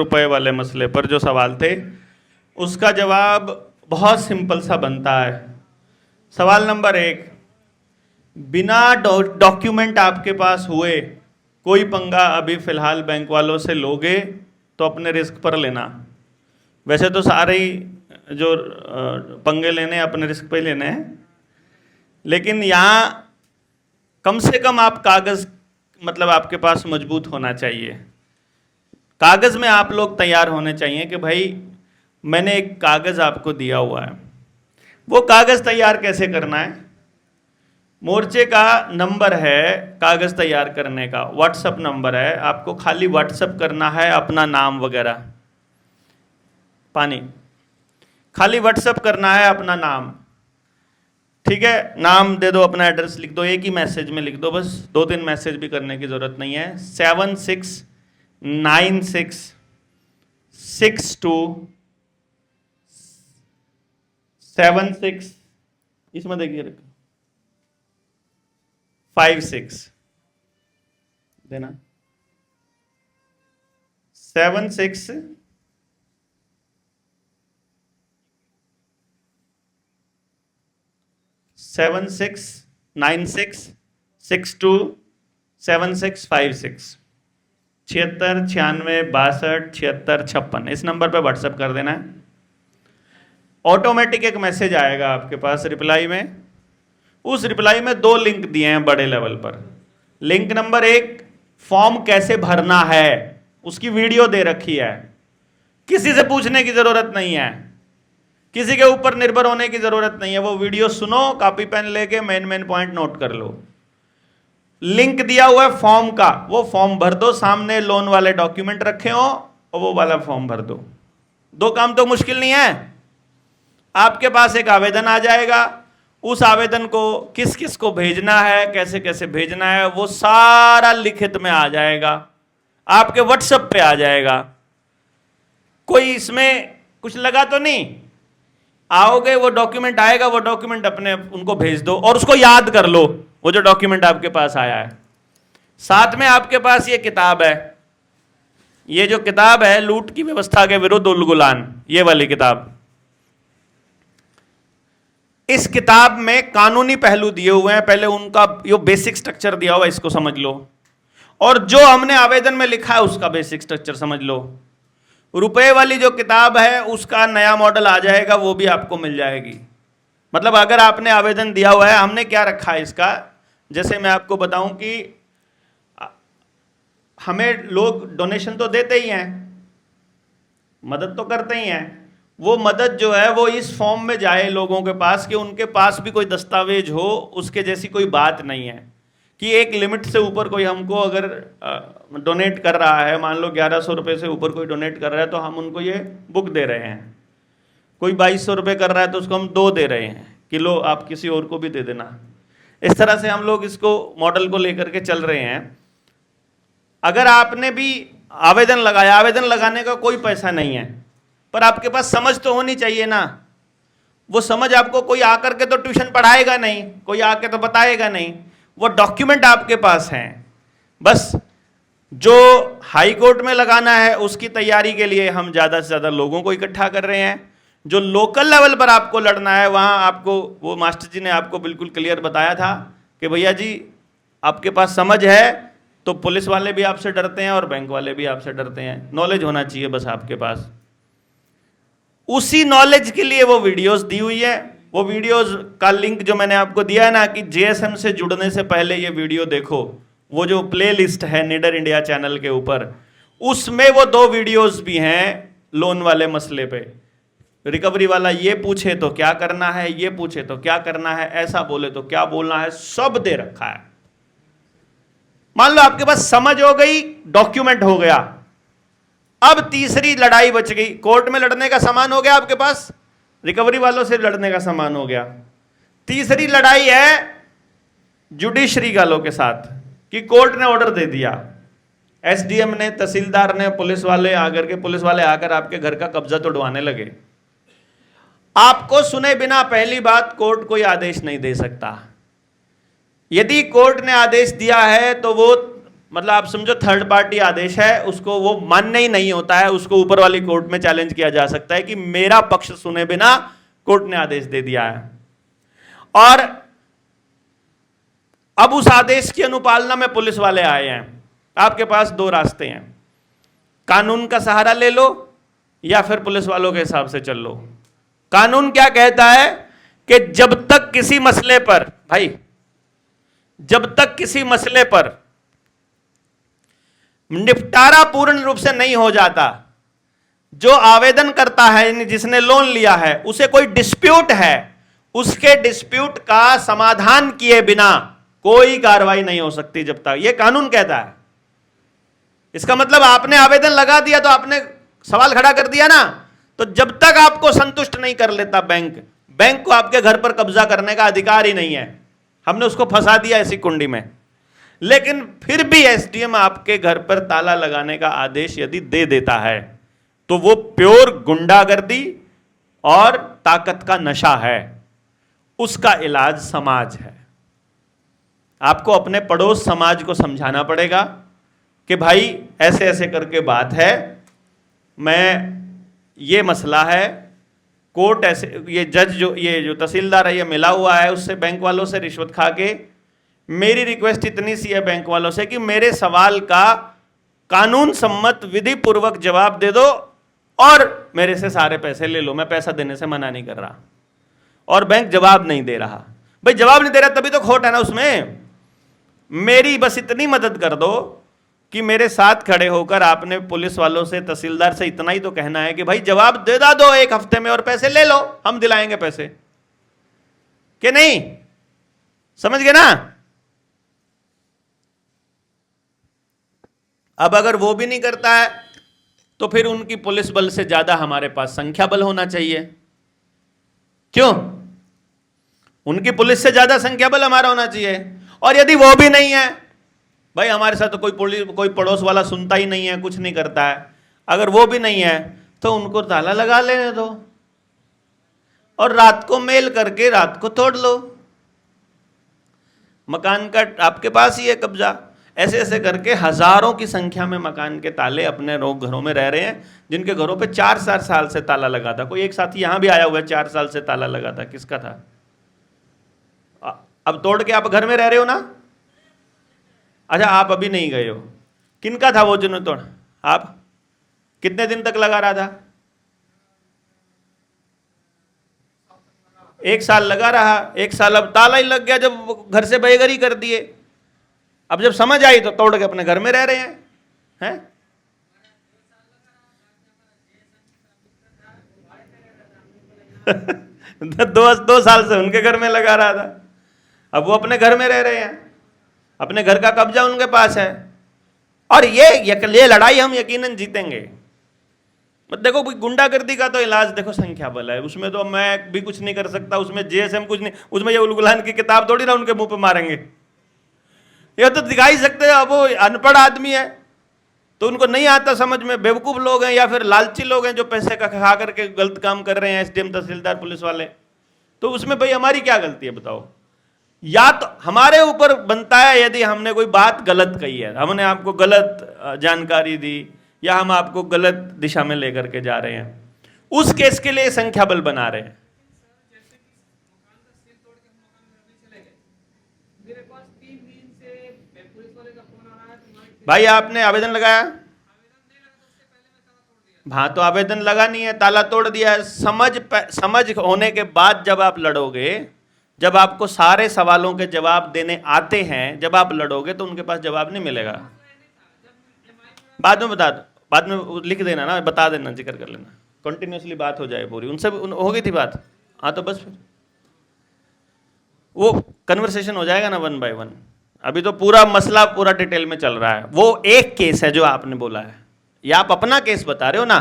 रुपए वाले मसले पर जो सवाल थे उसका जवाब बहुत सिंपल सा बनता है। सवाल नंबर 1, बिना डॉक्यूमेंट आपके पास हुए कोई पंगा अभी फिलहाल बैंक वालों से लोगे तो अपने रिस्क पर लेना। वैसे तो सारे ही जो पंगे लेने अपने रिस्क पे लेने हैं, लेकिन यहाँ कम से कम आप कागज़ मतलब आपके पास मजबूत होना चाहिए। कागज़ में आप लोग तैयार होने चाहिए कि भाई मैंने एक कागज़ आपको दिया हुआ है। वो कागज़ तैयार कैसे करना है? मोर्चे का नंबर है कागज़ तैयार करने का, व्हाट्सअप नंबर है, आपको खाली व्हाट्सअप करना है अपना नाम वगैरह, पानी खाली व्हाट्सअप करना है अपना नाम, ठीक है। नाम दे दो, अपना एड्रेस लिख दो, एक ही मैसेज में लिख दो, बस 2-3 मैसेज भी करने की ज़रूरत नहीं है। 76966276 इसमें देखिए 56 देना 76 7696627656 76 96 62 76 56 इस नंबर पे व्हाट्सएप कर देना है। ऑटोमेटिक एक मैसेज आएगा आपके पास रिप्लाई में। उस रिप्लाई में 2 लिंक दिए हैं बड़े लेवल पर। लिंक नंबर 1, फॉर्म कैसे भरना है उसकी वीडियो दे रखी है, किसी से पूछने की जरूरत नहीं है, किसी के ऊपर निर्भर होने की जरूरत नहीं है। वो वीडियो सुनो, कॉपी पेन लेके मेन पॉइंट नोट कर लो। लिंक दिया हुआ है फॉर्म का, वो फॉर्म भर दो, सामने लोन वाले डॉक्यूमेंट रखे हो और वो वाला फॉर्म भर दो। 2 काम तो मुश्किल नहीं है। आपके पास एक आवेदन आ जाएगा, उस आवेदन को किस किस को भेजना है, कैसे कैसे भेजना है, वो सारा लिखित में आ जाएगा, आपके व्हाट्सएप पे आ जाएगा। कोई इसमें कुछ लगा तो नहीं? आओगे, वो डॉक्यूमेंट आएगा, वो डॉक्यूमेंट अपने उनको भेज दो और उसको याद कर लो वो जो डॉक्यूमेंट आपके पास आया है। साथ में आपके पास ये किताब है, ये जो किताब है लूट की व्यवस्था के विरुद्ध उलगुलान, ये वाली किताब। इस किताब में कानूनी पहलू दिए हुए हैं, पहले उनका जो बेसिक स्ट्रक्चर दिया हुआ है इसको समझ लो, और जो हमने आवेदन में लिखा है उसका बेसिक स्ट्रक्चर समझ लो। रुपए वाली जो किताब है उसका नया मॉडल आ जाएगा, वो भी आपको मिल जाएगी। मतलब अगर आपने आवेदन दिया हुआ है, हमने क्या रखा है इसका, जैसे मैं आपको बताऊं कि हमें लोग डोनेशन तो देते ही हैं, मदद तो करते ही हैं। वो मदद जो है वो इस फॉर्म में जाए लोगों के पास कि उनके पास भी कोई दस्तावेज हो, उसके जैसी कोई बात नहीं है कि एक लिमिट से ऊपर कोई हमको अगर डोनेट कर रहा है, मान लो 1100 रुपये से ऊपर कोई डोनेट कर रहा है तो हम उनको ये बुक दे रहे हैं। कोई 2200 रुपये कर रहा है तो उसको हम 2 दे रहे हैं कि लो आप किसी और को भी दे देना। इस तरह से हम लोग इसको मॉडल को लेकर के चल रहे हैं। अगर आपने भी आवेदन लगाया, आवेदन लगाने का कोई पैसा नहीं है, पर आपके पास समझ तो होनी चाहिए ना। वो समझ आपको कोई आकर के तो ट्यूशन पढ़ाएगा नहीं, कोई आके तो बताएगा नहीं, वो डॉक्यूमेंट आपके पास हैं। बस जो हाई कोर्ट में लगाना है उसकी तैयारी के लिए हम ज़्यादा से ज़्यादा लोगों को इकट्ठा कर रहे हैं। जो लोकल लेवल पर आपको लड़ना है वहाँ आपको, वो मास्टर जी ने आपको बिल्कुल क्लियर बताया था कि भैया जी आपके पास समझ है तो पुलिस वाले भी आपसे डरते हैं और बैंक वाले भी आपसे डरते हैं। नॉलेज होना चाहिए बस आपके पास। उसी नॉलेज के लिए वो वीडियोस दी हुई है। वो वीडियोस का लिंक जो मैंने आपको दिया है ना कि जेएसएम से जुड़ने से पहले ये वीडियो देखो, वो जो प्लेलिस्ट है निडर इंडिया चैनल के ऊपर, उसमें वो 2 वीडियोस भी हैं लोन वाले मसले पे। रिकवरी वाला ये पूछे तो क्या करना है, ये पूछे तो क्या करना है, ऐसा बोले तो क्या बोलना है, सब दे रखा है। मान लो आपके पास समझ हो गई, डॉक्यूमेंट हो गया, अब तीसरी लड़ाई बच गई। कोर्ट में लड़ने का सामान हो गया आपके पास, रिकवरी वालों से लड़ने का सामान हो गया। तीसरी लड़ाई है जुडिशरी वालों के साथ कि कोर्ट ने ऑर्डर दे दिया, एसडीएम ने, तहसीलदार ने, पुलिस वाले आकर आपके घर का कब्जा तोड़वाने लगे। आपको सुने बिना पहली बात कोर्ट कोई आदेश नहीं दे सकता। यदि कोर्ट ने आदेश दिया है तो वो मतलब आप समझो थर्ड पार्टी आदेश है, उसको वो मान्य ही नहीं होता है, उसको ऊपर वाली कोर्ट में चैलेंज किया जा सकता है कि मेरा पक्ष सुने बिना कोर्ट ने आदेश दे दिया है। और अब उस आदेश की अनुपालना में पुलिस वाले आए हैं। आपके पास दो रास्ते हैं, कानून का सहारा ले लो या फिर पुलिस वालों के हिसाब से चल लो। कानून क्या कहता है कि जब तक किसी मसले पर, भाई जब तक किसी मसले पर निपटारा पूर्ण रूप से नहीं हो जाता, जो आवेदन करता है, जिसने लोन लिया है, उसे कोई डिस्प्यूट है, उसके डिस्प्यूट का समाधान किए बिना कोई कार्रवाई नहीं हो सकती जब तक, यह कानून कहता है। इसका मतलब आपने आवेदन लगा दिया तो आपने सवाल खड़ा कर दिया ना, तो जब तक आपको संतुष्ट नहीं कर लेता बैंक को आपके घर पर कब्जा करने का अधिकार ही नहीं है। हमने उसको फंसा दिया ऐसी कुंडी में। लेकिन फिर भी एसडीएम आपके घर पर ताला लगाने का आदेश यदि दे देता है तो वो प्योर गुंडागर्दी और ताकत का नशा है। उसका इलाज समाज है। आपको अपने पड़ोस समाज को समझाना पड़ेगा कि भाई ऐसे ऐसे करके बात है, ये मसला है, कोर्ट ऐसे, ये जज ये जो तहसीलदार है ये मिला हुआ है उससे, बैंक वालों से रिश्वत खा के, मेरी रिक्वेस्ट इतनी सी है बैंक वालों से कि मेरे सवाल का कानून सम्मत विधि पूर्वक जवाब दे दो और मेरे से सारे पैसे ले लो, मैं पैसा देने से मना नहीं कर रहा। और बैंक जवाब नहीं दे रहा। भाई जवाब नहीं दे रहा तभी तो खोट है ना उसमें। मेरी बस इतनी मदद कर दो कि मेरे साथ खड़े होकर आपने पुलिस वालों से, तहसीलदार से इतना ही तो कहना है कि भाई जवाब दे दो 1 हफ्ते में और पैसे ले लो, हम दिलाएंगे पैसे, कि नहीं? समझ गए ना? अब अगर वो भी नहीं करता है तो फिर उनकी पुलिस बल से ज्यादा हमारे पास संख्या बल होना चाहिए। क्यों? उनकी पुलिस से ज्यादा संख्या बल हमारा होना चाहिए। और यदि वो भी नहीं है, भाई हमारे साथ तो कोई पड़ोस वाला सुनता ही नहीं है, कुछ नहीं करता है, अगर वो भी नहीं है तो उनको ताला लगा लेने दो और रात को मेल करके रात को तोड़ लो। मकान का आपके पास ही है कब्जा। ऐसे ऐसे करके हजारों की संख्या में मकान के ताले अपने लोग घरों में रह रहे हैं, जिनके घरों पे 4 साल से ताला लगा था। कोई एक साथी यहां भी आया हुआ है, 4 साल से ताला लगा था, किसका था? अब तोड़ के आप घर में रह रहे हो ना? अच्छा, आप अभी नहीं गए हो, किनका था वो जिन्होंने तोड़? आप कितने दिन तक लगा रहा था? 1 साल लगा रहा, 1 साल अब ताला ही लग गया, जब घर से बेघर ही कर दिए। अब जब समझ आई तो तोड़ के अपने घर में रह रहे हैं? दो साल से उनके घर में लगा रहा था, अब वो अपने घर में रह रहे हैं, अपने घर का कब्जा उनके पास है। और ये लड़ाई हम यकीनन जीतेंगे। देखो गुंडागर्दी का तो इलाज देखो संख्या बल है, उसमें तो मैं भी कुछ नहीं कर सकता, उसमें जेएसएम कुछ नहीं, उसमें ये उलगुलान की किताब थोड़ी ना उनके मुंह पे मारेंगे। ये तो दिखा ही सकते हैं। अब वो अनपढ़ आदमी है तो उनको नहीं आता समझ में, बेवकूफ लोग हैं या फिर लालची लोग हैं जो पैसे का खा करके गलत काम कर रहे हैं, एसडीएम, तहसीलदार, पुलिस वाले। तो उसमें भाई हमारी क्या गलती है बताओ? या तो हमारे ऊपर बनता है यदि हमने कोई बात गलत कही है, हमने आपको गलत जानकारी दी या हम आपको गलत दिशा में लेकर के जा रहे हैं, उस केस के लिए संख्या बल बना रहे हैं। भाई आपने आवेदन लगाया? हाँ, तो आवेदन लगा नहीं है, ताला तोड़ दिया है। समझ होने के बाद जब आप लड़ोगे, जब आपको सारे सवालों के जवाब देने आते हैं, जब आप लड़ोगे तो उनके पास जवाब नहीं मिलेगा। बाद में बता दो, बाद में लिख देना ना, बता देना, जिक्र कर लेना, कंटिन्यूसली बात हो जाए पूरी। उनसे हो गई थी बात, हाँ तो बस फिर वो कन्वर्सेशन हो जाएगा ना 1 by 1। अभी तो पूरा मसला पूरा डिटेल में चल रहा है। वो एक केस है जो आपने बोला है, या आप अपना केस बता रहे हो ना?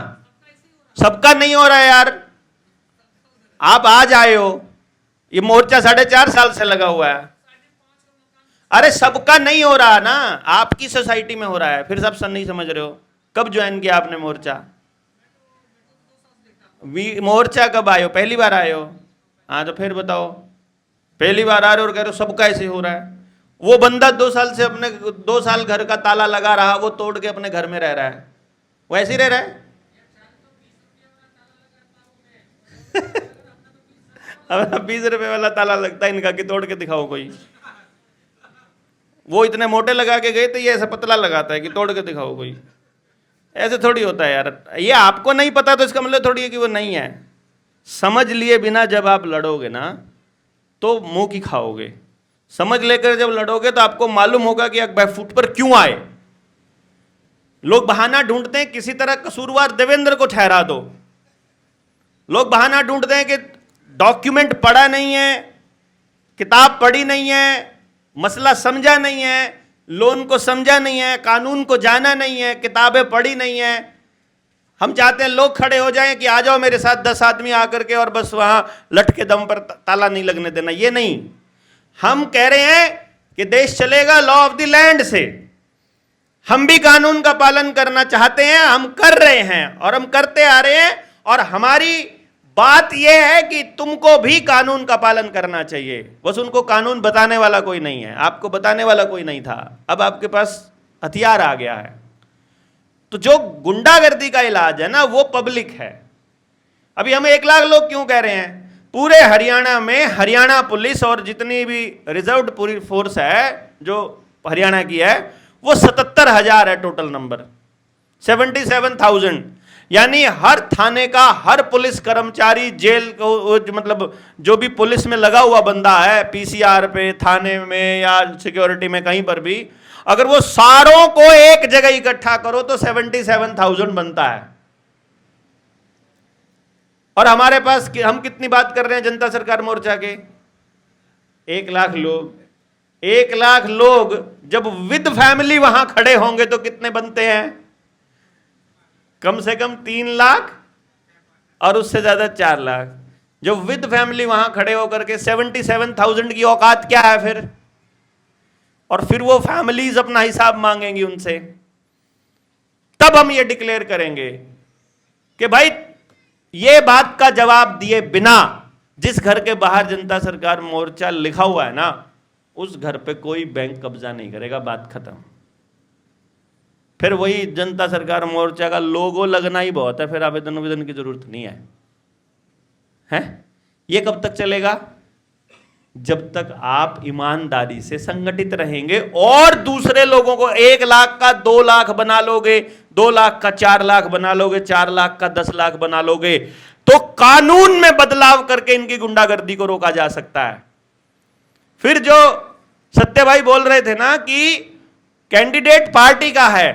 सबका नहीं हो रहा है यार, आप आज आए हो, ये मोर्चा 4.5 साल से लगा हुआ है। अरे सबका नहीं हो रहा ना, आपकी सोसाइटी में हो रहा है, फिर सब नहीं समझ रहे हो। कब ज्वाइन किया आपने मोर्चा? मोर्चा कब आए हो? पहली बार आए हो? हाँ तो फिर बताओ, पहली बार आ रहे हो और कह रहे हो सबका ऐसे हो रहा है। वो बंदा 2 साल से अपने 2 साल घर का ताला लगा रहा, वो तोड़ के अपने घर में रह रहा है, वो ऐसे ही रह रहा है। अब 20 रुपए वाला ताला लगता है इनका कि तोड़ के दिखाओ कोई। वो इतने मोटे लगा के गए थे, ये ऐसा पतला लगाता है कि तोड़ के दिखाओ कोई। ऐसे थोड़ी होता है यार, ये आपको नहीं पता तो इसका मतलब थोड़ी है कि वो नहीं है। समझ लिए बिना जब आप लड़ोगे ना तो मुंह की खाओगे। समझ लेकर जब लड़ोगे तो आपको मालूम होगा कि आप फुट पर क्यों आए। लोग बहाना ढूंढते हैं, किसी तरह कसूरवार देवेंद्र को ठहरा दो। लोग बहाना ढूंढते हैं कि डॉक्यूमेंट पढ़ा नहीं है, किताब पढ़ी नहीं है, मसला समझा नहीं है, लोन को समझा नहीं है, कानून को जाना नहीं है, किताबें पढ़ी नहीं है। हम चाहते हैं लोग खड़े हो जाएं कि आ जाओ मेरे साथ 10 आदमी आकर के, और बस वहां लट के दम पर ताला नहीं लगने देना। ये नहीं, हम कह रहे हैं कि देश चलेगा लॉ ऑफ द लैंड से। हम भी कानून का पालन करना चाहते हैं, हम कर रहे हैं और हम करते आ रहे हैं। और हमारी बात यह है कि तुमको भी कानून का पालन करना चाहिए। बस उनको कानून बताने वाला कोई नहीं है, आपको बताने वाला कोई नहीं था, अब आपके पास हथियार आ गया है। तो जो गुंडागर्दी का इलाज है ना, वो पब्लिक है। अभी हम 1 लाख लोग क्यों कह रहे हैं? पूरे हरियाणा में हरियाणा पुलिस और जितनी भी रिजर्व्ड पूरी फोर्स है जो हरियाणा की है, वो 77,000 है टोटल नंबर, 77,000। यानी हर थाने का हर पुलिस कर्मचारी, जेल को मतलब जो भी पुलिस में लगा हुआ बंदा है, पीसीआर पे, थाने में या सिक्योरिटी में कहीं पर भी, अगर वो सारों को एक जगह इकट्ठा करो तो 77,000 बनता है। और हमारे पास हम कितनी बात कर रहे हैं जनता सरकार मोर्चा के? 1 लाख लोग। 1 लाख लोग जब विद फैमिली वहां खड़े होंगे तो कितने बनते हैं? कम से कम 3 लाख और उससे ज्यादा 4 लाख। जो विद फैमिली वहां खड़े होकर के 77,000 की औकात क्या है फिर? और फिर वो फैमिलीज अपना हिसाब मांगेंगी उनसे। तब हम ये डिक्लेयर करेंगे कि भाई ये बात का जवाब दिए बिना, जिस घर के बाहर जनता सरकार मोर्चा लिखा हुआ है ना, उस घर पे कोई बैंक कब्जा नहीं करेगा, बात खत्म। फिर वही जनता सरकार मोर्चा का लोगो लगना ही बहुत है, फिर आवेदन की जरूरत नहीं है। हैं? ये कब तक चलेगा? जब तक आप ईमानदारी से संगठित रहेंगे और दूसरे लोगों को 1 लाख का 2 लाख बना लोगे, 2 लाख का 4 लाख बना लोगे, 4 लाख का 10 लाख बना लोगे, तो कानून में बदलाव करके इनकी गुंडागर्दी को रोका जा सकता है। फिर जो सत्य भाई बोल रहे थे ना कि कैंडिडेट पार्टी का है,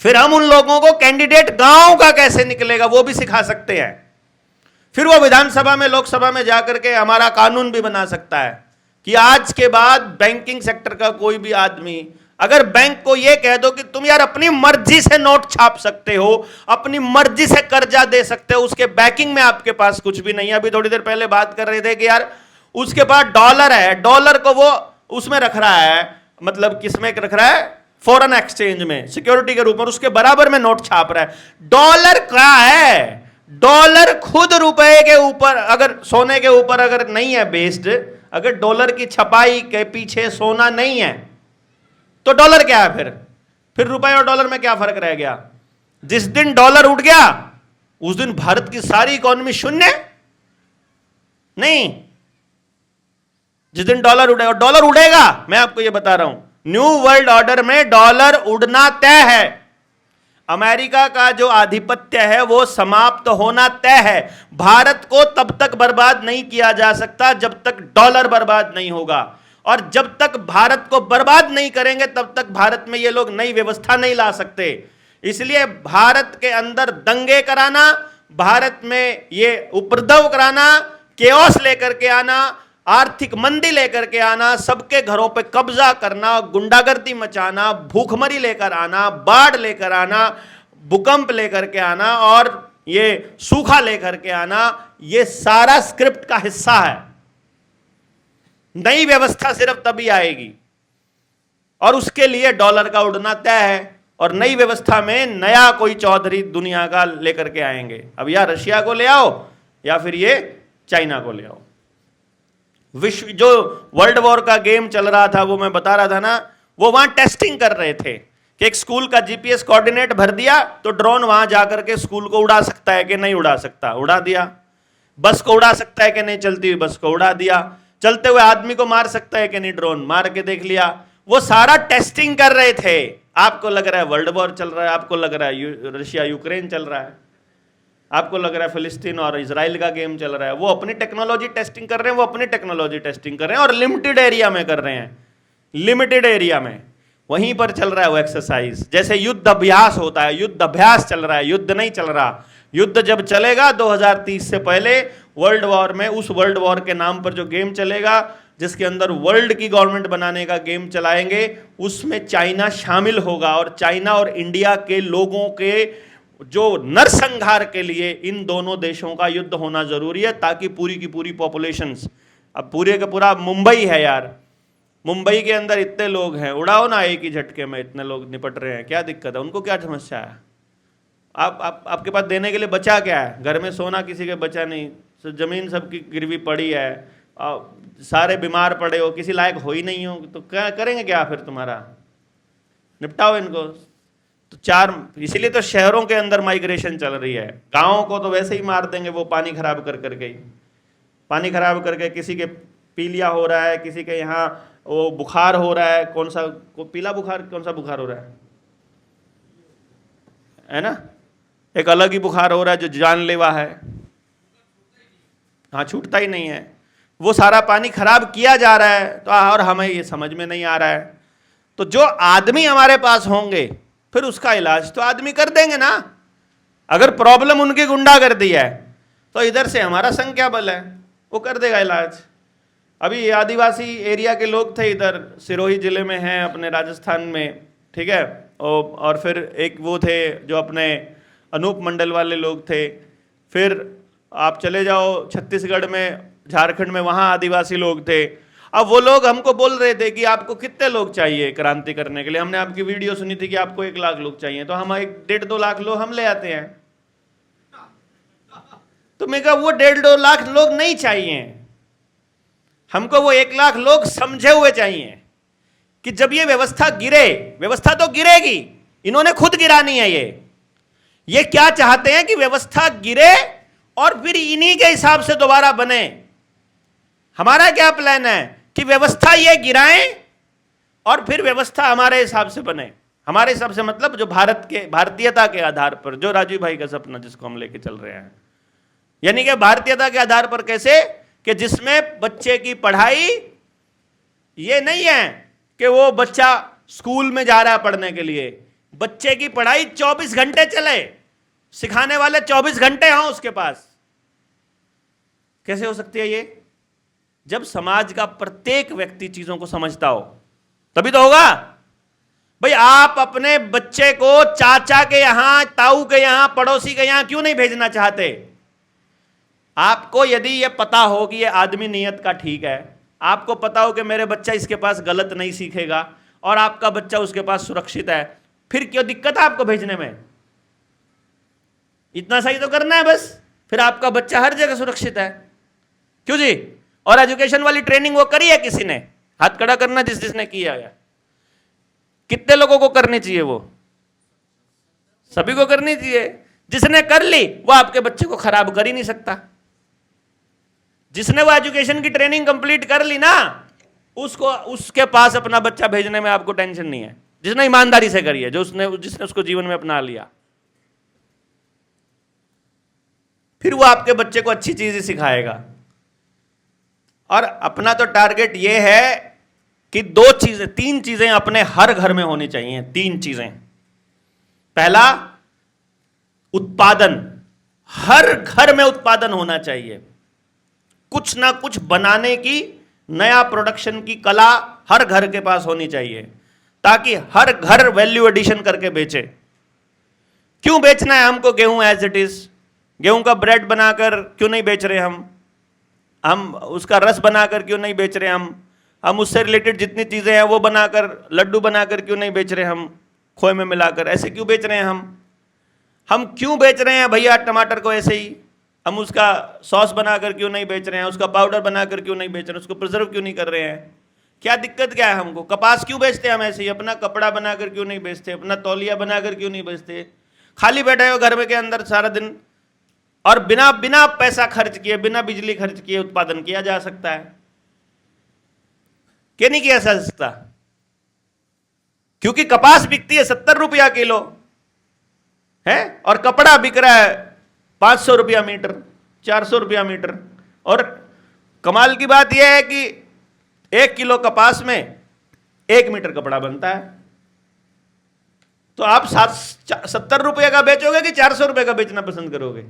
फिर हम उन लोगों को कैंडिडेट गांव का कैसे निकलेगा वो भी सिखा सकते हैं। फिर वो विधानसभा में, लोकसभा में जाकर के हमारा कानून भी बना सकता है कि आज के बाद बैंकिंग सेक्टर का कोई भी आदमी अगर बैंक को ये कह दो कि तुम यार अपनी मर्जी से नोट छाप सकते हो, अपनी मर्जी से कर्जा दे सकते हो, उसके बैकिंग में आपके पास कुछ भी नहीं है। अभी थोड़ी देर पहले बात कर रहे थे कि यार उसके पास डॉलर है, डॉलर को वो उसमें रख रहा है, मतलब किसमें रख रहा है? फॉरेन एक्सचेंज में, सिक्योरिटी के रूप में, उसके बराबर में नोट छाप रहा है। डॉलर क्या है? डॉलर खुद रुपए के ऊपर, अगर सोने के ऊपर अगर नहीं है बेस्ड, अगर डॉलर की छपाई के पीछे सोना नहीं है तो डॉलर क्या है? फिर रुपए और डॉलर में क्या फर्क रह गया? जिस दिन डॉलर उठ गया उस दिन भारत की सारी इकोनॉमी शून्य नहीं। जिस दिन डॉलर उड़े, और डॉलर उड़ेगा, मैं आपको यह बता रहा हूं, न्यू वर्ल्ड ऑर्डर में डॉलर उड़ना तय है। अमेरिका का जो आधिपत्य है वो समाप्त होना तय है। भारत को तब तक बर्बाद नहीं किया जा सकता जब तक डॉलर बर्बाद नहीं होगा, और जब तक भारत को बर्बाद नहीं करेंगे तब तक भारत में ये लोग नई व्यवस्था नहीं ला सकते। इसलिए भारत के अंदर दंगे कराना, भारत में ये उपद्रव कराना, केओस लेकर के आना, आर्थिक मंदी लेकर के आना, सबके घरों पे कब्जा करना, गुंडागर्दी मचाना, भूखमरी लेकर आना, बाढ़ लेकर आना, भूकंप लेकर के आना और ये सूखा लेकर के आना, ये सारा स्क्रिप्ट का हिस्सा है। नई व्यवस्था सिर्फ तभी आएगी और उसके लिए डॉलर का उड़ना तय है, और नई व्यवस्था में नया कोई चौधरी दुनिया का लेकर के आएंगे। अब या रशिया को ले आओ या फिर ये चाइना को ले आओ। विश्व जो वर्ल्ड वॉर का गेम चल रहा था, वो मैं बता रहा था ना, वो वहां टेस्टिंग कर रहे थे कि एक स्कूल का जीपीएस कोऑर्डिनेट भर दिया तो ड्रोन वहां जाकर के स्कूल को उड़ा सकता है कि नहीं उड़ा सकता, उड़ा दिया। बस को उड़ा सकता है कि नहीं, चलती हुई बस को उड़ा दिया। चलते हुए आदमी को मार सकता है कि नहीं, ड्रोन मार के देख लिया। वो सारा टेस्टिंग कर रहे थे। आपको लग रहा है वर्ल्ड वॉर चल रहा है, आपको लग रहा है रशिया यूक्रेन चल रहा है, आपको लग रहा है फिलिस्तीन और इजराइल का गेम चल रहा है। वो अपनी टेक्नोलॉजी टेस्टिंग कर रहे हैं, वो अपनी टेक्नोलॉजी टेस्टिंग कर रहे हैं और लिमिटेड एरिया में कर रहे हैं, लिमिटेड एरिया में। वहीं पर चल रहा है वो एक्सरसाइज, जैसे युद्ध अभ्यास होता है, युद्ध अभ्यास चल रहा है, युद्ध नहीं चल रहा। युद्ध जब चलेगा 2030 से पहले वर्ल्ड वॉर में, उस वर्ल्ड वॉर के नाम पर जो गेम चलेगा, जिसके अंदर वर्ल्ड की गवर्नमेंट बनाने का गेम चलाएंगे, उसमें चाइना शामिल होगा। और चाइना और इंडिया के लोगों के जो नरसंहार के लिए इन दोनों देशों का युद्ध होना जरूरी है, ताकि पूरी की पूरी पॉपुलेशंस, अब पूरे का पूरा मुंबई है यार, मुंबई के अंदर इतने लोग हैं, उड़ाओ ना एक ही झटके में, इतने लोग निपट रहे हैं, क्या दिक्कत है, उनको क्या समस्या है? आपके पास देने के लिए बचा क्या है? घर में सोना किसी के बचा नहीं, जमीन सबकी गिरवी पड़ी है, सारे बीमार पड़े हो, किसी लायक हो ही नहीं हो, तो क्या करेंगे क्या फिर? तुम्हारा निपटाओ इनको। तो इसीलिए तो शहरों के अंदर माइग्रेशन चल रही है। गाँव को तो वैसे ही मार देंगे वो पानी खराब कर करके ही, पानी खराब करके। किसी के पीलिया हो रहा है, किसी के यहाँ वो बुखार हो रहा है, कौन सा पीला बुखार, कौन सा बुखार हो रहा है ना? एक अलग ही बुखार हो रहा है जो जानलेवा है, हाँ छूटता ही नहीं है। वो सारा पानी खराब किया जा रहा है, तो और हमें ये समझ में नहीं आ रहा है। तो जो आदमी हमारे पास होंगे फिर उसका इलाज तो आदमी कर देंगे ना। अगर प्रॉब्लम उनकी गुंडागर्दी है तो इधर से हमारा संख्या बल है, वो कर देगा इलाज। अभी आदिवासी एरिया के लोग थे, इधर सिरोही जिले में हैं अपने राजस्थान में, ठीक है। और फिर एक वो थे जो अपने अनूप मंडल वाले लोग थे। फिर आप चले जाओ छत्तीसगढ़ में, झारखंड में, वहाँ आदिवासी लोग थे। अब वो लोग हमको बोल रहे थे कि आपको कितने लोग चाहिए क्रांति करने के लिए। हमने आपकी वीडियो सुनी थी कि आपको 1 लाख लोग चाहिए, तो हम 1.5-2 लाख लोग हम ले आते हैं। तो मैं कहा वो 1.5-2 लाख लोग नहीं चाहिए हमको, वो 1 लाख लोग समझे हुए चाहिए कि जब ये व्यवस्था गिरे, व्यवस्था तो गिरेगी, इन्होंने खुद गिरानी है। ये क्या चाहते हैं कि व्यवस्था गिरे और फिर इन्हीं के हिसाब से दोबारा बने। हमारा क्या प्लान है कि व्यवस्था ये गिराएं और फिर व्यवस्था हमारे हिसाब से बने। हमारे हिसाब से मतलब जो भारतीयता के आधार पर, जो राजीव भाई का सपना जिसको हम लेके चल रहे हैं, यानी कि भारतीयता के आधार पर कैसे कि जिसमें बच्चे की पढ़ाई ये नहीं है कि वो बच्चा स्कूल में जा रहा है पढ़ने के लिए, बच्चे की पढ़ाई 24 घंटे चले, सिखाने वाले 24 घंटे हों उसके पास। कैसे हो सकती है ये? जब समाज का प्रत्येक व्यक्ति चीजों को समझता हो तभी तो होगा। भाई आप अपने बच्चे को चाचा के यहां, ताऊ के यहां, पड़ोसी के यहां क्यों नहीं भेजना चाहते? आपको यदि ये पता हो कि ये आदमी नियत का ठीक है, आपको पता हो कि मेरे बच्चा इसके पास गलत नहीं सीखेगा और आपका बच्चा उसके पास सुरक्षित है, फिर क्यों दिक्कत है आपको भेजने में? इतना सही तो करना है बस, फिर आपका बच्चा हर जगह सुरक्षित है। क्यों जी? और एजुकेशन वाली ट्रेनिंग वो करी है किसी ने? हाथ खड़ा करना जिसने किया है। कितने लोगों को करनी चाहिए? वो सभी को करनी चाहिए। जिसने कर ली वो आपके बच्चे को खराब कर ही नहीं सकता। जिसने वो एजुकेशन की ट्रेनिंग कंप्लीट कर ली ना, उसको, उसके पास अपना बच्चा भेजने में आपको टेंशन नहीं है। जिसने ईमानदारी से करी है, जिसने उसको जीवन में अपना लिया, फिर वो आपके बच्चे को अच्छी चीज ही सिखाएगा। और अपना तो टारगेट ये है कि 3 चीजें अपने हर घर में होनी चाहिए। 3 चीजें। पहला, उत्पादन। हर घर में उत्पादन होना चाहिए। कुछ ना कुछ बनाने की, नया प्रोडक्शन की कला हर घर के पास होनी चाहिए, ताकि हर घर वैल्यू एडिशन करके बेचे। क्यों बेचना है हमको गेहूं एज इट इज? गेहूं का ब्रेड बनाकर क्यों नहीं बेच रहे हम उसका रस बनाकर क्यों नहीं बेच रहे हम उससे रिलेटेड जितनी चीजें हैं वो बनाकर, लड्डू बनाकर क्यों नहीं बेच रहे हम, खोए में मिलाकर? ऐसे क्यों बेच रहे हैं हम क्यों बेच रहे हैं भैया टमाटर को ऐसे ही? हम उसका सॉस बनाकर क्यों नहीं बेच रहे हैं, उसका पाउडर बनाकर क्यों नहीं बेच रहे हैं, उसको प्रिजर्व क्यों नहीं कर रहे हैं? क्या दिक्कत क्या है हमको? कपास क्यों बेचते हैं हम ऐसे ही? अपना कपड़ा बनाकर क्यों नहीं बेचते? अपना तौलिया बनाकर क्यों नहीं बेचते? खाली बैठे हो घर में के अंदर सारा दिन, और बिना बिना पैसा खर्च किए, बिना बिजली खर्च किए उत्पादन किया जा सकता है, क्या नहीं किया जा सकता? क्योंकि कपास बिकती है 70 रुपया किलो है, और कपड़ा बिक रहा है 500 रुपया मीटर, 400 रुपया मीटर। और कमाल की बात यह है कि 1 किलो कपास में 1 मीटर कपड़ा बनता है। तो आप 70 रुपये का बेचोगे कि 400 रुपये का बेचना पसंद करोगे?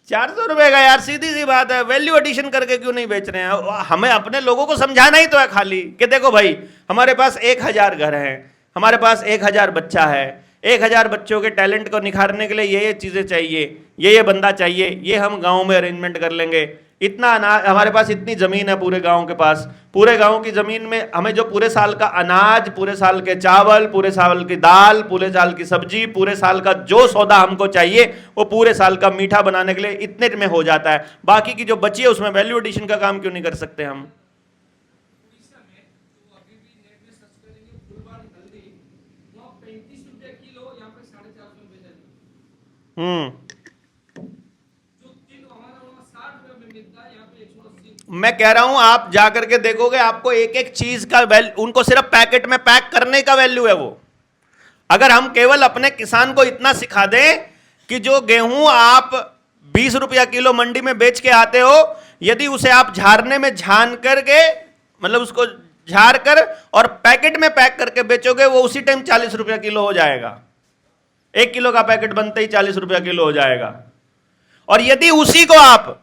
400 रुपये का यार, सीधी सी बात है। वैल्यू एडिशन करके क्यों नहीं बेच रहे हैं? हमें अपने लोगों को समझाना ही तो है खाली कि देखो भाई, हमारे पास 1000 घर हैं, हमारे पास 1000 बच्चा है, 1000 बच्चों के टैलेंट को निखारने के लिए ये चीज़ें चाहिए, ये बंदा चाहिए, ये हम गाँव में अरेंजमेंट कर लेंगे। इतना अनाज हमारे पास, इतनी ज़मीन है पूरे गांव के पास, पूरे गांव की ज़मीन में हमें जो पूरे साल का अनाज, पूरे साल के चावल, पूरे साल की दाल, पूरे साल की सब्जी, पूरे साल का जो सौदा हमको चाहिए वो पूरे साल का मीठा बनाने के लिए इतने में हो जाता है। बाकी की जो बची है उसमें वैल्यू एडिशन का काम क्यों नहीं कर सकते हम? मैं कह रहा हूं आप जाकर के देखोगे, आपको एक एक चीज का वैल्यू, उनको सिर्फ पैकेट में पैक करने का वैल्यू है वो। अगर हम केवल अपने किसान को इतना सिखा दें कि जो गेहूं आप 20 रुपया किलो मंडी में बेच के आते हो, यदि उसे आप झारने में झान करके, मतलब उसको झार कर और पैकेट में पैक करके बेचोगे, वो उसी टाइम 40 रुपया किलो हो जाएगा। 1 किलो का पैकेट बनते ही 40 रुपया किलो हो जाएगा। और यदि उसी को आप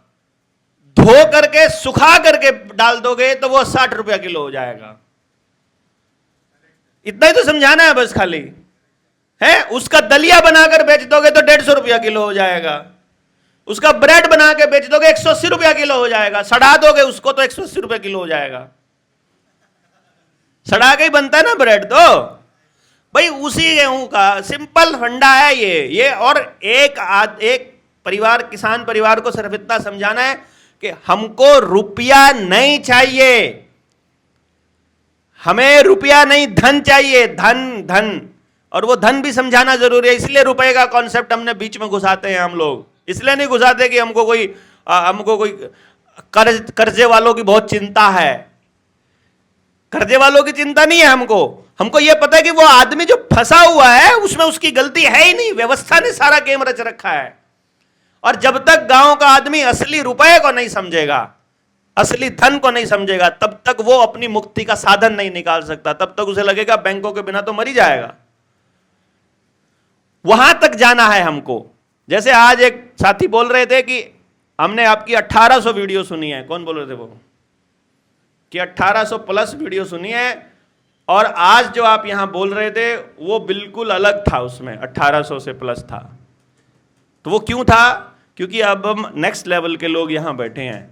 धो करके सुखा करके डाल दोगे तो वो 60 रुपया किलो हो जाएगा। इतना ही तो समझाना है बस खाली है। उसका दलिया बनाकर बेच दोगे तो 150 रुपया किलो हो जाएगा। उसका ब्रेड बना के बेच दोगे 180 रुपया किलो हो जाएगा। सड़ा दोगे उसको तो 180 रुपया किलो हो जाएगा। सड़ा के ही बनता है ना ब्रेड तो भाई, उसी गेहूं का सिंपल फंडा है ये। और एक परिवार, किसान परिवार को सिर्फ इतना समझाना है कि हमको रुपया नहीं चाहिए, हमें रुपया नहीं धन चाहिए, धन। और वो धन भी समझाना जरूरी है। इसलिए रुपए का कॉन्सेप्ट हमने बीच में घुसाते हैं हम लोग। इसलिए नहीं घुसाते कि हमको कोई कर्जे वालों की बहुत चिंता है। कर्जे वालों की चिंता नहीं है हमको ये पता है कि वो आदमी जो फंसा हुआ है उसमें उसकी गलती है ही नहीं, व्यवस्था ने सारा गेम रच रखा है। और जब तक गांव का आदमी असली रुपए को नहीं समझेगा, असली धन को नहीं समझेगा, तब तक वो अपनी मुक्ति का साधन नहीं निकाल सकता। तब तक उसे लगेगा बैंकों के बिना तो मर ही जाएगा। वहां तक जाना है हमको। जैसे आज एक साथी बोल रहे थे कि हमने आपकी 1800 वीडियो सुनी है। कौन बोल रहे थे वो? कि 1800 प्लस वीडियो सुनी है, और आज जो आप यहां बोल रहे थे वो बिल्कुल अलग था, उसमें 1800 से प्लस था। तो वो क्यों था? क्योंकि अब हम नेक्स्ट लेवल के लोग यहां बैठे हैं।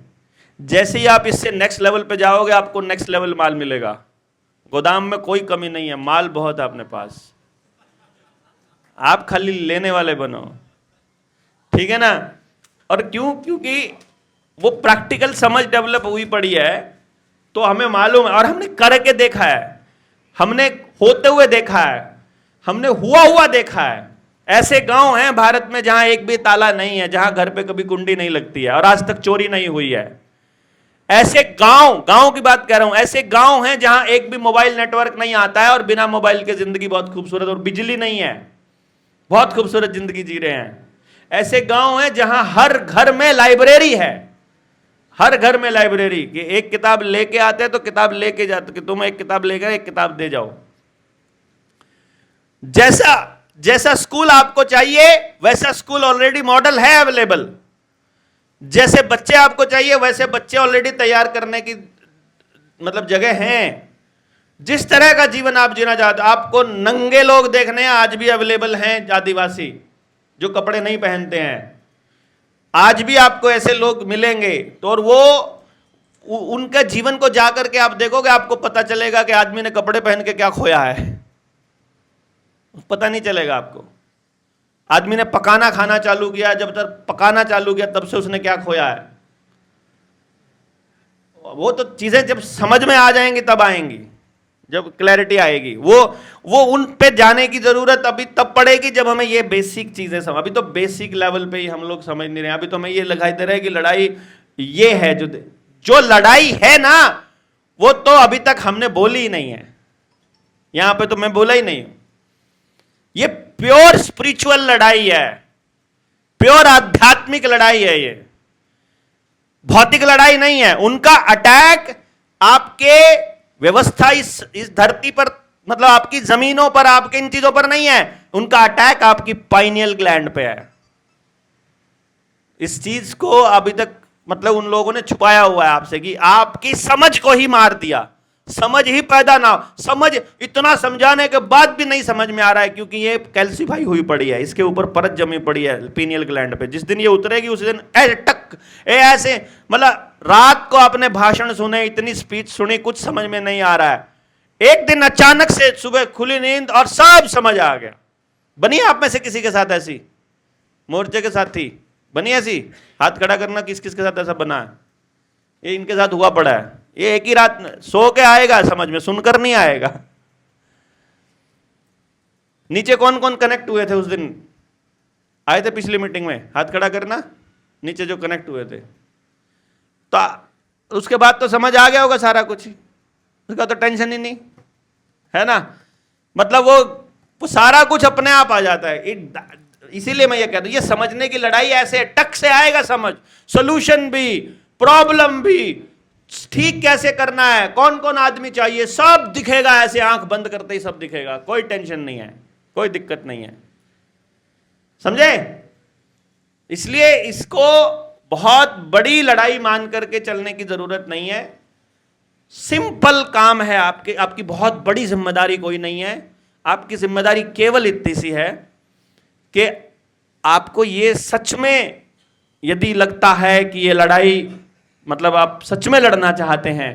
जैसे ही आप इससे नेक्स्ट लेवल पे जाओगे, आपको नेक्स्ट लेवल माल मिलेगा। गोदाम में कोई कमी नहीं है, माल बहुत है अपने पास, आप खाली लेने वाले बनो, ठीक है ना? और क्यों? क्योंकि वो प्रैक्टिकल समझ डेवलप हुई पड़ी है, तो हमें मालूम है, और हमने करके देखा है, हमने होते हुए देखा है, हमने हुआ देखा है। ऐसे गांव हैं भारत में जहां एक भी ताला नहीं है, जहां घर पे कभी कुंडी नहीं लगती है और आज तक चोरी नहीं हुई है। ऐसे गांव की बात कर रहा हूं, ऐसे गांव हैं जहां एक भी मोबाइल नेटवर्क नहीं आता है और बिना मोबाइल के जिंदगी बहुत खूबसूरत, और बिजली नहीं है, बहुत खूबसूरत जिंदगी जी रहे हैं। ऐसे गांव हैं जहां हर घर में लाइब्रेरी है, हर घर में लाइब्रेरी, कि एक किताब लेके आते हैं तो किताब लेके जाते, कि तुम एक किताब लेकर एक किताब दे जाओ। जैसा स्कूल आपको चाहिए वैसा स्कूल ऑलरेडी मॉडल है अवेलेबल। जैसे बच्चे आपको चाहिए वैसे बच्चे ऑलरेडी तैयार करने की मतलब जगह हैं। जिस तरह का जीवन आप जीना चाहते हो, आपको नंगे लोग देखने आज भी अवेलेबल हैं, आदिवासी जो कपड़े नहीं पहनते हैं, आज भी आपको ऐसे लोग मिलेंगे। तो और वो उनके जीवन को जाकर के आप देखोगे, आपको पता चलेगा कि आदमी ने कपड़े पहन के क्या खोया है, पता नहीं चलेगा आपको। आदमी ने पकाना खाना चालू किया, जब तक पकाना चालू किया तब से उसने क्या खोया है? वो तो चीजें जब समझ में आ जाएंगी तब आएंगी, जब क्लैरिटी आएगी। वो उन पे जाने की जरूरत अभी तब पड़ेगी जब हमें ये बेसिक चीजें समझ। अभी तो बेसिक लेवल पे ही हम लोग समझ नहीं रहे। अभी तो हमें ये लगाई दे रहा है कि लड़ाई ये है, जो लड़ाई है ना, वो तो अभी तक हमने बोली ही नहीं है। यहां पे तो मैं बोला ही नहीं हूं। ये प्योर स्पिरिचुअल लड़ाई है, प्योर आध्यात्मिक लड़ाई है, ये भौतिक लड़ाई नहीं है। उनका अटैक आपके व्यवस्था इस धरती पर, मतलब आपकी जमीनों पर, आपके इन चीजों पर नहीं है। उनका अटैक आपकी पाइनियल ग्लैंड पे है। इस चीज को अभी तक मतलब उन लोगों ने छुपाया हुआ है आपसे कि आपकी समझ को ही मार दिया, समझ ही पैदा ना हो। समझ इतना समझाने के बाद भी नहीं समझ में आ रहा है, क्योंकि ये कैल्सीफाई हुई पड़ी है, इसके ऊपर परत जमी पड़ी है पीनियल ग्लैंड पे। जिस दिन ये उतरेगी उस दिन ऐसे मतलब रात को आपने भाषण सुने, इतनी स्पीच सुनी, कुछ समझ में नहीं आ रहा है। एक दिन अचानक से सुबह खुली नींद और सब समझ आ गया। बनी आप में से किसी के साथ ऐसी? मोर्चे के साथ थी बनी ऐसी? हाथ खड़ा करना, किस किस के साथ ऐसा बना है? ये इनके साथ हुआ पड़ा है। ये एक ही रात सो के आएगा समझ में, सुनकर नहीं आएगा। नीचे कौन कौन कनेक्ट हुए थे उस दिन? आए थे पिछली मीटिंग में? हाथ खड़ा करना, नीचे जो कनेक्ट हुए थे। तो उसके बाद तो समझ आ गया होगा सारा कुछ, उसका तो टेंशन ही नहीं है ना। मतलब वो सारा कुछ अपने आप आ जाता है। इसीलिए मैं ये कहता हूं, ये समझने की लड़ाई ऐसे टक से आएगा समझ, सोल्यूशन भी, प्रॉब्लम भी, ठीक कैसे करना है, कौन कौन आदमी चाहिए, सब दिखेगा। ऐसे आंख बंद करते ही सब दिखेगा, कोई टेंशन नहीं है, कोई दिक्कत नहीं है। समझे? इसलिए इसको बहुत बड़ी लड़ाई मान करके चलने की जरूरत नहीं है। सिंपल काम है। आपकी बहुत बड़ी जिम्मेदारी कोई नहीं है। आपकी जिम्मेदारी केवल इतनी सी है कि आपको ये सच में यदि लगता है कि ये लड़ाई मतलब आप सच में लड़ना चाहते हैं,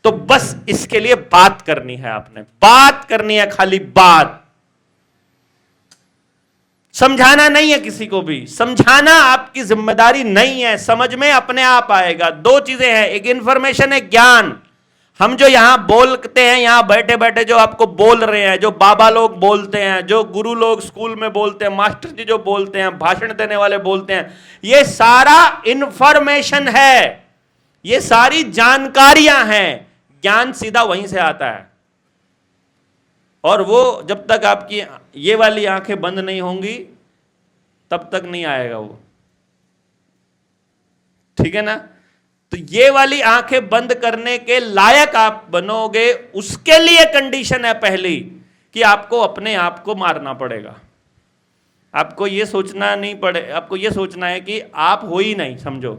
तो बस इसके लिए बात करनी है। आपने बात करनी है, खाली बात। समझाना नहीं है किसी को भी, समझाना आपकी जिम्मेदारी नहीं है। समझ में अपने आप आएगा। दो चीजें हैं, एक इंफॉर्मेशन, एक ज्ञान। हम जो यहां बोलते हैं, यहां बैठे बैठे जो आपको बोल रहे हैं, जो बाबा लोग बोलते हैं, जो गुरु लोग स्कूल में बोलते हैं, मास्टर जी जो बोलते हैं, भाषण देने वाले बोलते हैं, ये सारा इंफॉर्मेशन है, ये सारी जानकारियां हैं। ज्ञान सीधा वहीं से आता है। और वो जब तक आपकी ये वाली आंखें बंद नहीं होंगी तब तक नहीं आएगा वो। ठीक है ना? तो ये वाली आंखें बंद करने के लायक आप बनोगे, उसके लिए कंडीशन है पहली कि आपको अपने आप को मारना पड़ेगा। आपको ये सोचना नहीं पड़े, आपको ये सोचना है कि आप हो ही नहीं, समझो।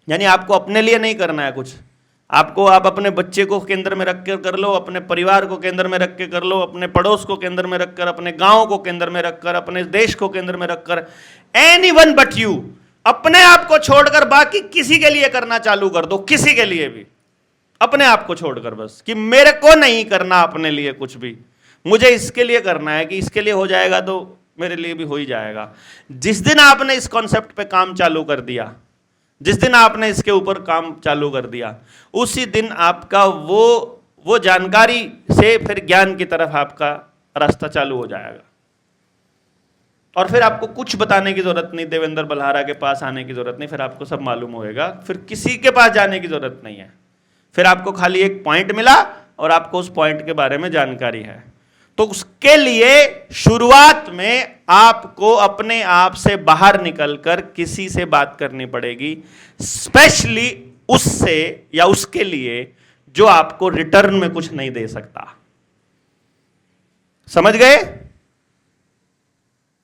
यानी आपको अपने लिए नहीं करना है कुछ। आप अपने बच्चे को केंद्र में रख कर लो, अपने परिवार को केंद्र में रख के कर लो, अपने पड़ोस को केंद्र में रखकर, अपने गांव को केंद्र में रखकर, अपने देश को केंद्र में रखकर, एनीवन बट यू, अपने आप को छोड़कर बाकी किसी के लिए करना चालू कर दो। किसी के लिए भी, अपने आप को छोड़कर, बस कि मेरे को नहीं करना अपने लिए कुछ भी, मुझे इसके लिए करना है कि इसके लिए हो जाएगा तो मेरे लिए भी हो ही जाएगा। जिस दिन आपने इस कॉन्सेप्ट पे काम चालू कर दिया, जिस दिन आपने इसके ऊपर काम चालू कर दिया, उसी दिन आपका वो जानकारी से फिर ज्ञान की तरफ आपका रास्ता चालू हो जाएगा। और फिर आपको कुछ बताने की जरूरत नहीं, देवेंद्र बल्हारा के पास आने की जरूरत नहीं, फिर आपको सब मालूम होएगा। फिर किसी के पास जाने की जरूरत नहीं है। फिर आपको खाली एक पॉइंट मिला और आपको उस पॉइंट के बारे में जानकारी है। तो उसके लिए शुरुआत में आपको अपने आप से बाहर निकलकर किसी से बात करनी पड़ेगी, स्पेशली उससे या उसके लिए जो आपको रिटर्न में कुछ नहीं दे सकता। समझ गए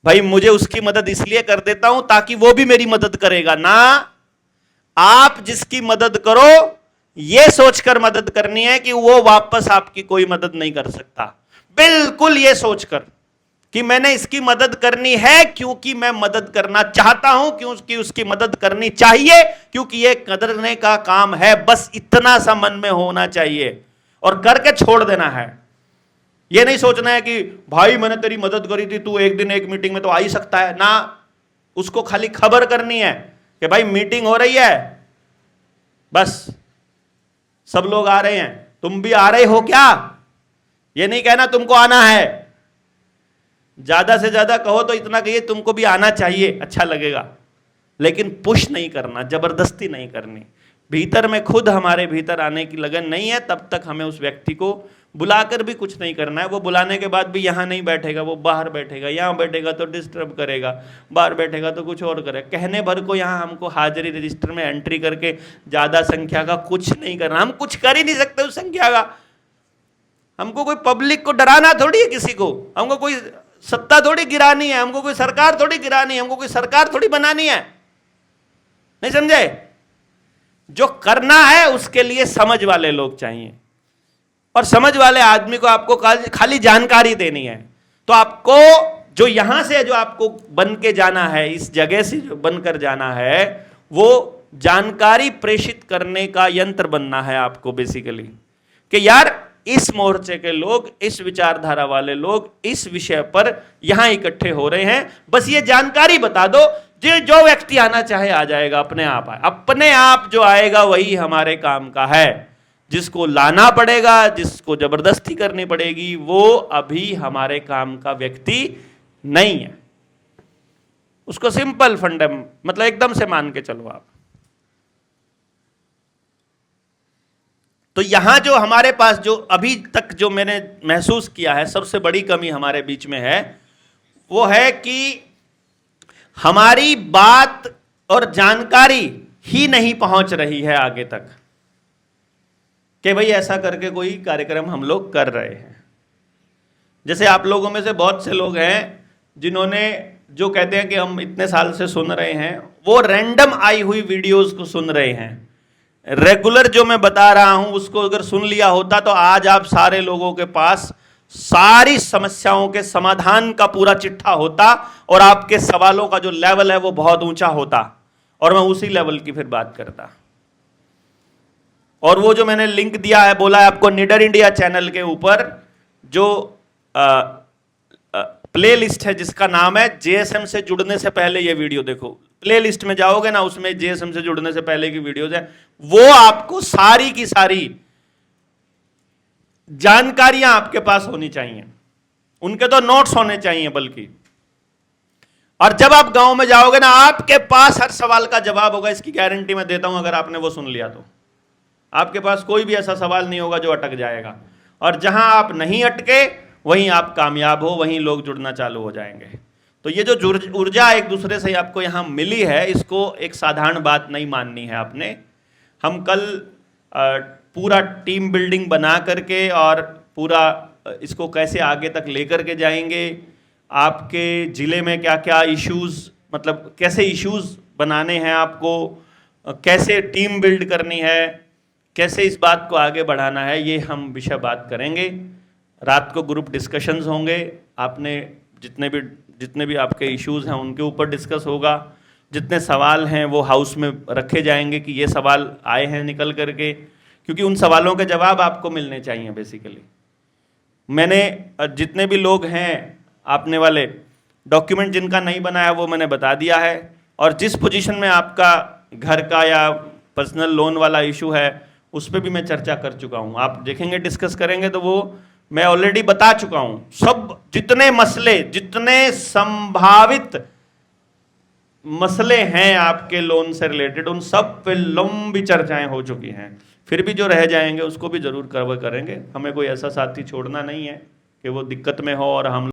भाई? मुझे उसकी मदद इसलिए कर देता हूं ताकि वो भी मेरी मदद करेगा ना। आप जिसकी मदद करो ये सोचकर मदद करनी है कि वो वापस आपकी कोई मदद नहीं कर सकता। बिल्कुल ये सोचकर कि मैंने इसकी मदद करनी है क्योंकि मैं मदद करना चाहता हूं, क्योंकि उसकी मदद करनी चाहिए, क्योंकि ये करने का काम है। बस इतना सा मन में होना चाहिए और करके छोड़ देना है। ये नहीं सोचना है कि भाई मैंने तेरी मदद करी थी, तू एक दिन एक मीटिंग में तो आ ही सकता है ना। उसको खाली खबर करनी है कि भाई मीटिंग हो रही है, बस सब लोग आ रहे हैं, तुम भी आ रहे हो क्या। ये नहीं कहना तुमको आना है, ज्यादा से ज्यादा कहो तो इतना कहिए तुमको भी आना चाहिए, अच्छा लगेगा, लेकिन पुश नहीं करना, जबरदस्ती नहीं करनी। भीतर में खुद हमारे भीतर आने की लगन नहीं है, तब तक हमें उस व्यक्ति को बुलाकर भी कुछ नहीं करना है। वो बुलाने के बाद भी यहाँ नहीं बैठेगा, वो बाहर बैठेगा, यहाँ बैठेगा तो डिस्टर्ब करेगा, बाहर बैठेगा तो कुछ और करेगा। कहने भर को यहाँ हमको हाजिरी रजिस्टर में एंट्री करके ज़्यादा संख्या का कुछ नहीं करना, हम कुछ कर ही नहीं सकते उस संख्या का। हमको कोई पब्लिक को डराना थोड़ी है, किसी को हमको कोई सत्ता थोड़ी गिरानी है, हमको कोई सरकार थोड़ी गिरानी है, हमको कोई सरकार थोड़ी बनानी है, नहीं समझे। जो करना है उसके लिए समझ वाले लोग चाहिए, और समझ वाले आदमी को आपको खाली जानकारी देनी है। तो आपको जो यहां से जो आपको बन के जाना है, इस जगह से जो बनकर जाना है, वो जानकारी प्रेषित करने का यंत्र बनना है आपको बेसिकली, कि यार इस मोर्चे के लोग, इस विचारधारा वाले लोग इस विषय पर यहां इकट्ठे हो रहे हैं, बस ये जानकारी बता दो। जो व्यक्ति आना चाहे आ जाएगा, अपने आप आए, अपने आप जो आएगा वही हमारे काम का है। जिसको लाना पड़ेगा, जिसको जबरदस्ती करनी पड़ेगी, वो अभी हमारे काम का व्यक्ति नहीं है। उसको सिंपल फंडम मतलब एकदम से मान के चलो आप। तो यहां जो हमारे पास जो अभी तक जो मैंने महसूस किया है सबसे बड़ी कमी हमारे बीच में है, वो है कि हमारी बात और जानकारी ही नहीं पहुंच रही है आगे तक, कि भाई ऐसा करके कोई कार्यक्रम हम लोग कर रहे हैं। जैसे आप लोगों में से बहुत से लोग हैं जिन्होंने जो कहते हैं कि हम इतने साल से सुन रहे हैं, वो रैंडम आई हुई वीडियोस को सुन रहे हैं। रेगुलर जो मैं बता रहा हूं उसको अगर सुन लिया होता तो आज आप सारे लोगों के पास सारी समस्याओं के समाधान का पूरा चिट्ठा होता, और आपके सवालों का जो लेवल है वो बहुत ऊंचा होता, और मैं उसी लेवल की फिर बात करता। और वो जो मैंने लिंक दिया है, बोला है आपको, निडर इंडिया चैनल के ऊपर जो प्ले लिस्ट है जिसका नाम है जेएसएम से जुड़ने से पहले ये वीडियो देखो। प्ले लिस्ट में जाओगे ना, उसमें जेएसएम से जुड़ने से पहले की वीडियोज है, वो आपको सारी की सारी जानकारियां आपके पास होनी चाहिए, उनके तो नोट्स होने चाहिए बल्कि। और जब आप गांव में जाओगे ना, आपके पास हर सवाल का जवाब होगा, इसकी गारंटी मैं देता हूं। अगर आपने वो सुन लिया तो आपके पास कोई भी ऐसा सवाल नहीं होगा जो अटक जाएगा, और जहां आप नहीं अटके वहीं आप कामयाब हो, वहीं लोग जुड़ना चालू हो जाएंगे। तो ये जो ऊर्जा एक दूसरे से आपको यहां मिली है, इसको एक साधारण बात नहीं माननी है आपने। हम कल पूरा टीम बिल्डिंग बना करके और पूरा इसको कैसे आगे तक लेकर के जाएंगे, आपके ज़िले में क्या क्या इश्यूज़, मतलब कैसे इश्यूज़ बनाने हैं आपको, कैसे टीम बिल्ड करनी है, कैसे इस बात को आगे बढ़ाना है, ये हम विषय बात करेंगे। रात को ग्रुप डिस्कशंस होंगे, आपने जितने भी आपके इश्यूज़ हैं उनके ऊपर डिस्कस होगा। जितने सवाल हैं वो हाउस में रखे जाएंगे कि ये सवाल आए हैं निकल करके, क्योंकि उन सवालों के जवाब आपको मिलने चाहिए बेसिकली। मैंने जितने भी लोग हैं आपने वाले, डॉक्यूमेंट जिनका नहीं बनाया वो मैंने बता दिया है, और जिस पोजीशन में आपका घर का या पर्सनल लोन वाला इशू है उस पर भी मैं चर्चा कर चुका हूँ। आप देखेंगे डिस्कस करेंगे तो वो मैं ऑलरेडी बता चुका हूँ। सब जितने मसले, जितने संभावित मसले हैं आपके लोन से रिलेटेड, उन सब पे लंबी चर्चाएं हो चुकी हैं। फिर भी जो रह जाएंगे उसको भी जरूर कवर करेंगे। हमें कोई ऐसा साथी छोड़ना नहीं है कि वो दिक्कत में हो और हम